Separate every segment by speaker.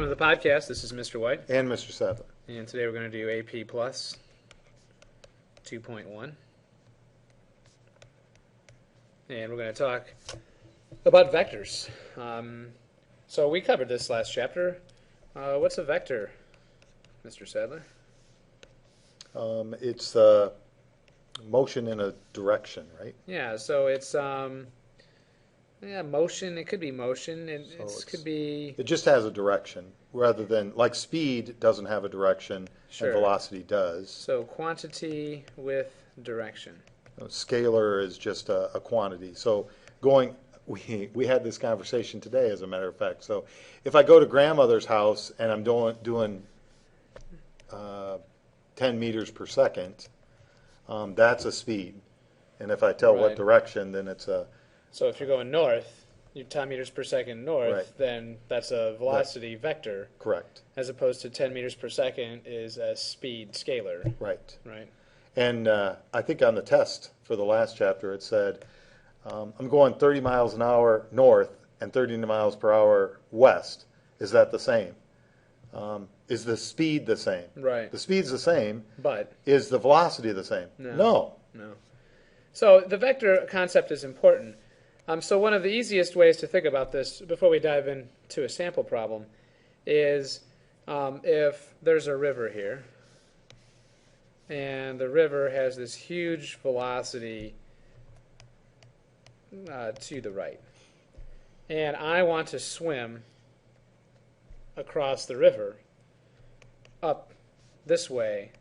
Speaker 1: to the podcast. This is Mr. White.
Speaker 2: And Mr. Sadler.
Speaker 1: And today we're going to do AP Plus 2.1. And we're going to talk about vectors. So we covered this last chapter. What's a vector, Mr. Sadler?
Speaker 2: It's motion in a direction, right?
Speaker 1: Yeah, so it's motion. It could be motion. It could be...
Speaker 2: It just has a direction, rather than, like speed doesn't have a direction,
Speaker 1: Sure.
Speaker 2: and velocity does.
Speaker 1: So quantity with direction.
Speaker 2: Scalar is just a quantity. So we had this conversation today, as a matter of fact. So if I go to grandmother's house and I'm doing 10 meters per second, that's a speed. And if I tell what
Speaker 1: Right.
Speaker 2: direction, then it's a...
Speaker 1: So if you're going north, you're 10 meters per second north,
Speaker 2: Right.
Speaker 1: then that's a velocity vector,
Speaker 2: Correct.
Speaker 1: as opposed to 10 meters per second is a speed scalar,
Speaker 2: Right.
Speaker 1: right?
Speaker 2: And I think on the test for the last chapter it said, I'm going 30 miles an hour north and 30 miles per hour west. Is that the same? Is the speed the same?
Speaker 1: Right.
Speaker 2: The speed's the same.
Speaker 1: But
Speaker 2: Is the velocity the same?
Speaker 1: No. So the vector concept is important. So one of the easiest ways to think about this before we dive into a sample problem is if there's a river here, and the river has this huge velocity to the right, and I want to swim across the river up this way,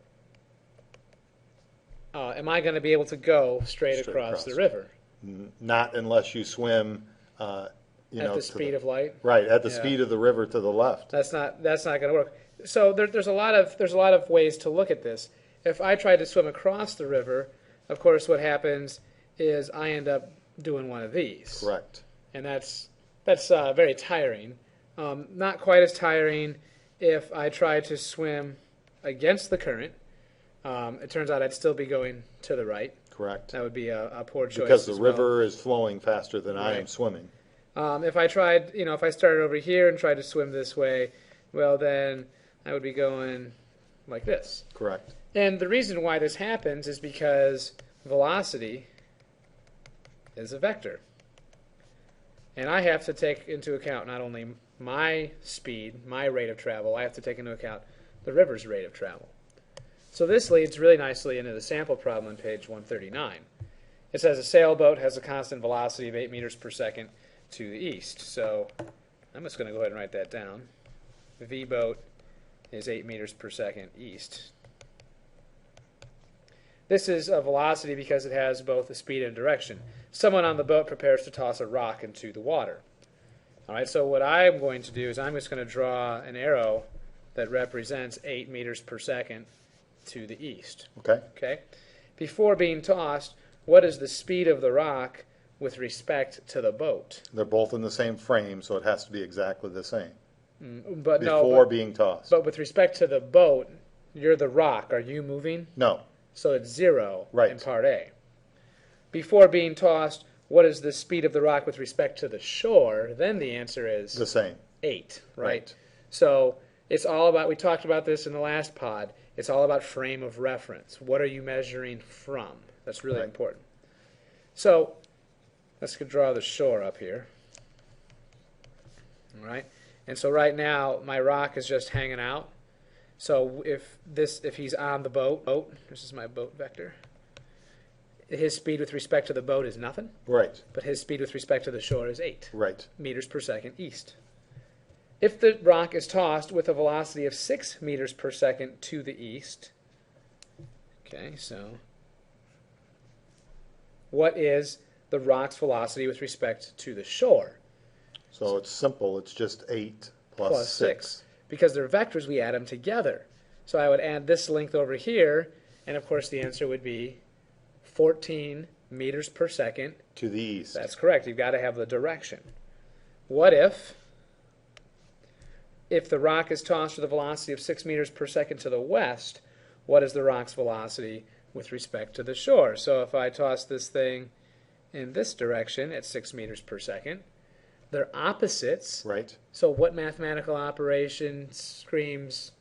Speaker 1: am I going to be able to go straight across the river?
Speaker 2: Not unless you swim,
Speaker 1: At the speed of light?
Speaker 2: Right, at the
Speaker 1: Yeah.
Speaker 2: speed of the river to the left.
Speaker 1: That's not going to work. So there's a lot of ways to look at this. If I try to swim across the river, of course, what happens is I end up doing one of these.
Speaker 2: Correct.
Speaker 1: And that's very tiring. Not quite as tiring if I try to swim against the current. It turns out I'd still be going to the right.
Speaker 2: Correct.
Speaker 1: That would be a poor choice.
Speaker 2: Because the
Speaker 1: as well.
Speaker 2: river is flowing faster than I am
Speaker 1: Right.
Speaker 2: swimming.
Speaker 1: If I tried, if I started over here and tried to swim this way, well, then I would be going like this.
Speaker 2: Correct.
Speaker 1: And the reason why this happens is because velocity is a vector. And I have to take into account not only my speed, my rate of travel, I have to take into account the river's rate of travel. So this leads really nicely into the sample problem on page 139. It says a sailboat has a constant velocity of 8 meters per second to the east. So I'm just going to go ahead and write that down. V boat is 8 meters per second east. This is a velocity because it has both a speed and direction. Someone on the boat prepares to toss a rock into the water. All right, so what I'm going to do is I'm just going to draw an arrow that represents 8 meters per second to the east.
Speaker 2: Okay.
Speaker 1: Okay? Before being tossed, what is the speed of the rock with respect to the boat?
Speaker 2: They're both in the same frame, so it has to be exactly the same.
Speaker 1: But
Speaker 2: Before being tossed.
Speaker 1: But with respect to the boat, you're the rock. Are you moving?
Speaker 2: No.
Speaker 1: So it's 0
Speaker 2: Right.
Speaker 1: in part A. Before being tossed, what is the speed of the rock with respect to the shore? Then the answer is
Speaker 2: The same.
Speaker 1: 8, right?
Speaker 2: Right.
Speaker 1: So it's all about, we talked about this in the last pod, it's all about frame of reference. What are you measuring from? That's really
Speaker 2: Right.
Speaker 1: important. So let's draw the shore up here. All right? And so right now my rock is just hanging out. So if he's on the boat, this is my boat vector, his speed with respect to the boat is nothing,
Speaker 2: Right.
Speaker 1: but his speed with respect to the shore is 8
Speaker 2: Right.
Speaker 1: meters per second east. If the rock is tossed with a velocity of 6 meters per second to the east, okay, so what is the rock's velocity with respect to the shore?
Speaker 2: So it's simple. It's just 8 plus 6.
Speaker 1: Because they're vectors, we add them together. So I would add this length over here, and of course the answer would be 14 meters per second.
Speaker 2: To the east.
Speaker 1: That's correct. You've got to have the direction. What if the rock is tossed with a velocity of 6 meters per second to the west, what is the rock's velocity with respect to the shore? So if I toss this thing in this direction at 6 meters per second, They're opposites.
Speaker 2: Right.
Speaker 1: So what mathematical operation screams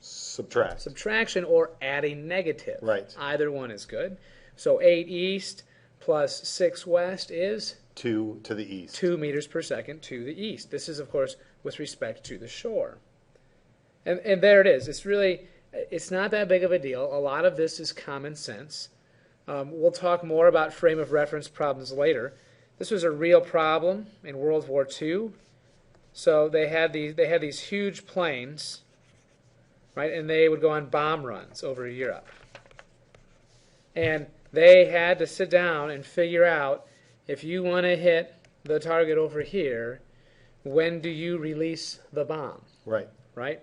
Speaker 2: Subtract.
Speaker 1: subtraction or adding negative?
Speaker 2: Right.
Speaker 1: Either one is good. So 8 east plus 6 west is
Speaker 2: 2 to the east.
Speaker 1: 2 meters per second to the east. This is, of course, with respect to the shore. And there it is. It's not that big of a deal. A lot of this is common sense. We'll talk more about frame of reference problems later. This was a real problem in World War II. So they had these huge planes, right? And they would go on bomb runs over Europe. And they had to sit down and figure out, if you want to hit the target over here, when do you release the bomb?
Speaker 2: Right.
Speaker 1: Right?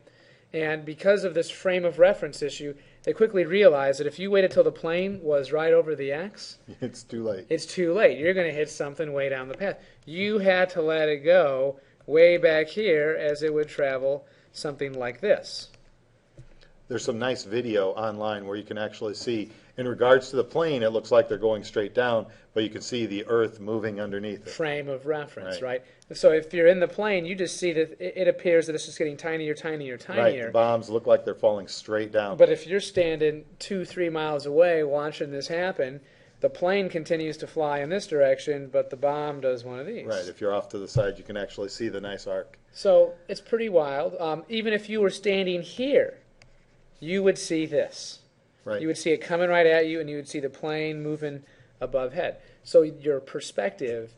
Speaker 1: And because of this frame of reference issue, they quickly realized that if you waited till the plane was right over the X,
Speaker 2: It's too late.
Speaker 1: it's too late. You're going to hit something way down the path. You had to let it go way back here as it would travel something like this.
Speaker 2: There's some nice video online where you can actually see, in regards to the plane, it looks like they're going straight down, but you can see the Earth moving underneath it.
Speaker 1: Frame of reference,
Speaker 2: Right.
Speaker 1: right? So if you're in the plane, you just see that it appears that it's just getting tinier, tinier,
Speaker 2: Right.
Speaker 1: tinier.
Speaker 2: The bombs look like they're falling straight down.
Speaker 1: But if you're standing 2-3 miles away watching this happen, the plane continues to fly in this direction, but the bomb does one of these.
Speaker 2: Right. If you're off to the side, you can actually see the nice arc.
Speaker 1: So it's pretty wild. Even if you were standing here, you would see this.
Speaker 2: Right.
Speaker 1: You would see it coming right at you, and you would see the plane moving above head. So your perspective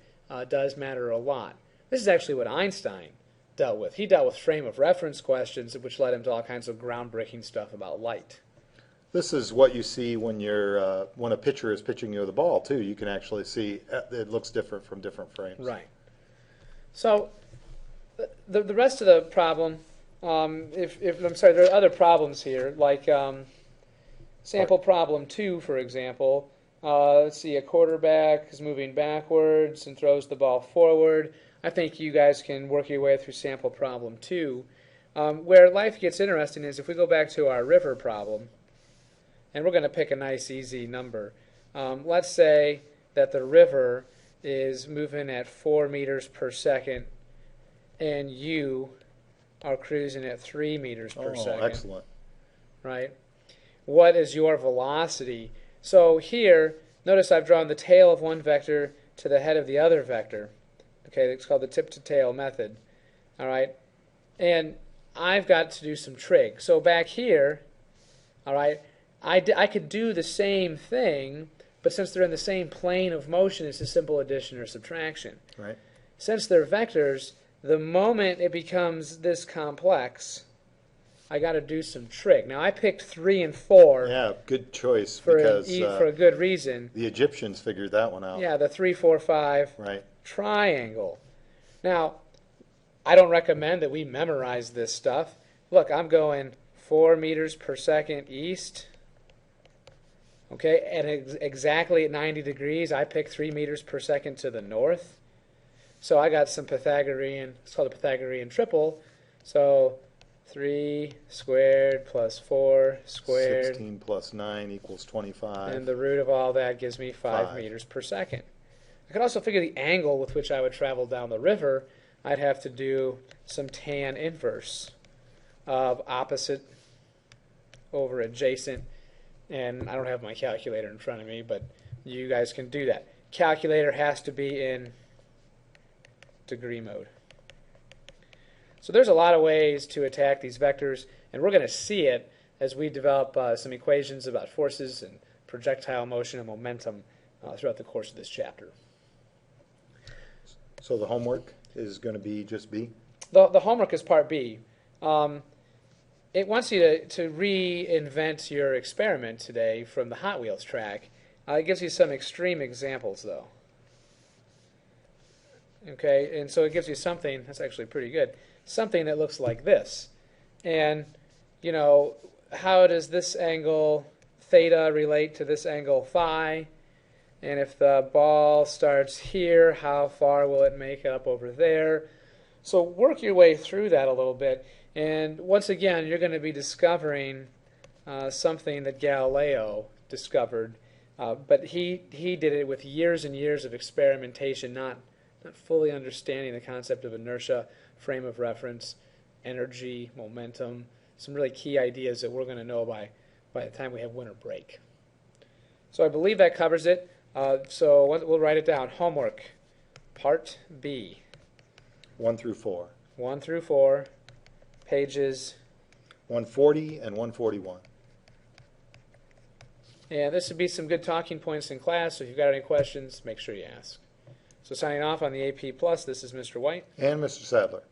Speaker 1: does matter a lot. This is actually what Einstein dealt with. He dealt with frame of reference questions, which led him to all kinds of groundbreaking stuff about light.
Speaker 2: This is what you see when when a pitcher is pitching you the ball too. You can actually see it looks different from different frames.
Speaker 1: Right. So the rest of the problem, if I'm sorry, there are other problems here, like sample problem 2, for example. Let's see, a quarterback is moving backwards and throws the ball forward. I think you guys can work your way through sample problem 2. Where life gets interesting is if we go back to our river problem, and we're going to pick a nice easy number. Let's say that the river is moving at 4 meters per second, and you are cruising at 3 meters per second.
Speaker 2: Excellent.
Speaker 1: Right? What is your velocity? So here, notice I've drawn the tail of one vector to the head of the other vector. Okay, it's called the tip-to-tail method. All right? And I've got to do some trig. So back here, all right, I could do the same thing, but since they're in the same plane of motion, it's a simple addition or subtraction.
Speaker 2: Right.
Speaker 1: Since they're vectors, the moment it becomes this complex, I got to do some trig. Now I picked 3 and 4.
Speaker 2: Yeah, good choice
Speaker 1: for
Speaker 2: because
Speaker 1: for a good reason.
Speaker 2: the Egyptians figured that one out.
Speaker 1: Yeah, the 3, 4, 5
Speaker 2: Right.
Speaker 1: triangle. Now, I don't recommend that we memorize this stuff. Look, I'm going 4 meters per second east. Okay, and exactly at 90 degrees, I pick 3 meters per second to the north. So I got some Pythagorean, it's called a Pythagorean triple. So 3 squared plus 4 squared.
Speaker 2: 16 plus 9 equals 25.
Speaker 1: And the root of all that gives me 5
Speaker 2: 5.
Speaker 1: meters per second. I could also figure the angle with which I would travel down the river. I'd have to do some tan inverse of opposite over adjacent. And I don't have my calculator in front of me, but you guys can do that. Calculator has to be in degree mode. So there's a lot of ways to attack these vectors, and we're going to see it as we develop some equations about forces and projectile motion and momentum throughout the course of this chapter.
Speaker 2: So the homework is going to be just B?
Speaker 1: The homework is part B. It wants you to reinvent your experiment today from the Hot Wheels track. It gives you some extreme examples, though. Okay, and so it gives you something that's actually pretty good. Something that looks like this. And, you know, how does this angle theta relate to this angle phi? And if the ball starts here, how far will it make up over there? So work your way through that a little bit. And once again, you're going to be discovering something that Galileo discovered. But he did it with years and years of experimentation, not not fully understanding the concept of inertia, frame of reference, energy, momentum, some really key ideas that we're going to know by the time we have winter break. So I believe that covers it. So we'll write it down. Homework, Part B.
Speaker 2: 1 through 4.
Speaker 1: 1 through 4, pages.
Speaker 2: 140 and 141.
Speaker 1: And this would be some good talking points in class, so if you've got any questions, make sure you ask. So signing off on the AP Plus, this is Mr. White.
Speaker 2: And Mr. Sadler.